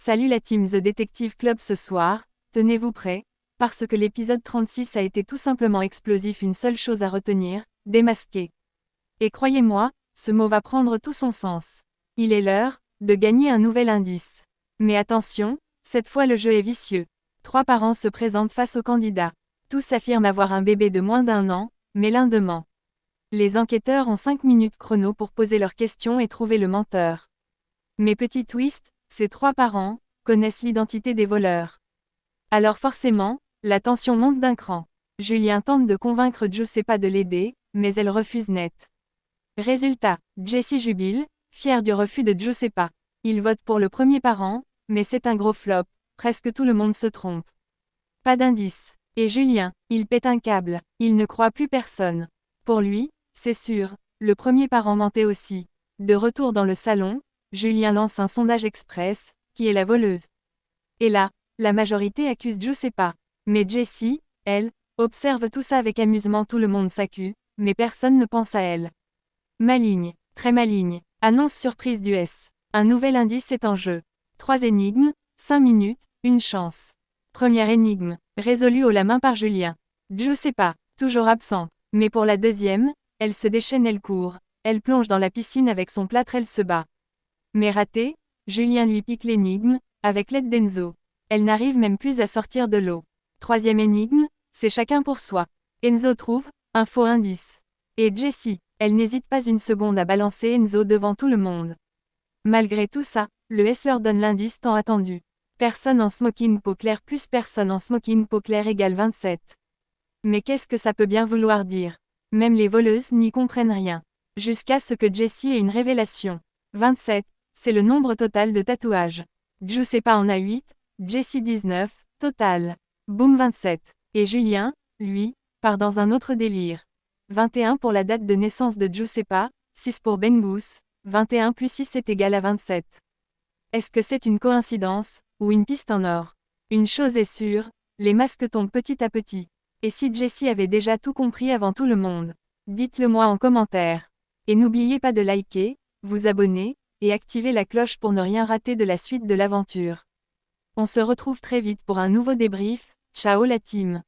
Salut la team The Detective Club ce soir, tenez-vous prêts, parce que l'épisode 36 a été tout simplement explosif, une seule chose à retenir, démasquer. Et croyez-moi, ce mot va prendre tout son sens. Il est l'heure de gagner un nouvel indice. Mais attention, cette fois le jeu est vicieux. 3 parents se présentent face aux candidats. Tous affirment avoir un bébé de moins d'1 an, mais l'un ment. Les enquêteurs ont 5 minutes chrono pour poser leurs questions et trouver le menteur. Mais petit twist, ces 3 parents connaissent l'identité des voleurs. Alors forcément, la tension monte d'un cran. Julien tente de convaincre Giuseppa de l'aider, mais elle refuse net. Résultat, Jesse jubile, fier du refus de Giuseppa. Il vote pour le premier parent, mais c'est un gros flop, presque tout le monde se trompe. Pas d'indice. Et Julien, il pète un câble, il ne croit plus personne. Pour lui, c'est sûr, le premier parent mentait aussi. De retour dans le salon, Julien lance un sondage express, qui est la voleuse. Et là, la majorité accuse Giuseppa. Mais Jessie, elle, observe tout ça avec amusement, tout le monde s'accuse, mais personne ne pense à elle. Maligne, très maligne, annonce surprise du S. Un nouvel indice est en jeu. 3 énigmes, 5 minutes, une chance. Première énigme, résolue haut la main par Julien. Giuseppa, toujours absent. Mais pour la deuxième, elle se déchaîne, elle court. Elle plonge dans la piscine avec son plâtre, elle se bat. Mais raté, Julien lui pique l'énigme, avec l'aide d'Enzo. Elle n'arrive même plus à sortir de l'eau. Troisième énigme, c'est chacun pour soi. Enzo trouve un faux indice. Et Jessie, elle n'hésite pas une seconde à balancer Enzo devant tout le monde. Malgré tout ça, le S leur donne l'indice tant attendu. Personne en smoking peau claire plus personne en smoking peau claire égale 27. Mais qu'est-ce que ça peut bien vouloir dire? Même les voleuses n'y comprennent rien. Jusqu'à ce que Jessie ait une révélation. 27, c'est le nombre total de tatouages. Giuseppa en a 8, Jessie 19, total. Boum 27. Et Julien, lui, part dans un autre délire. 21 pour la date de naissance de Giuseppa, 6 pour Bengus, 21 plus 6 est égal à 27. Est-ce que c'est une coïncidence, ou une piste en or? Une chose est sûre, les masques tombent petit à petit. Et si Jessie avait déjà tout compris avant tout le monde? Dites-le moi en commentaire. Et n'oubliez pas de liker, vous abonner, et activer la cloche pour ne rien rater de la suite de l'aventure. On se retrouve très vite pour un nouveau débrief. Ciao la team.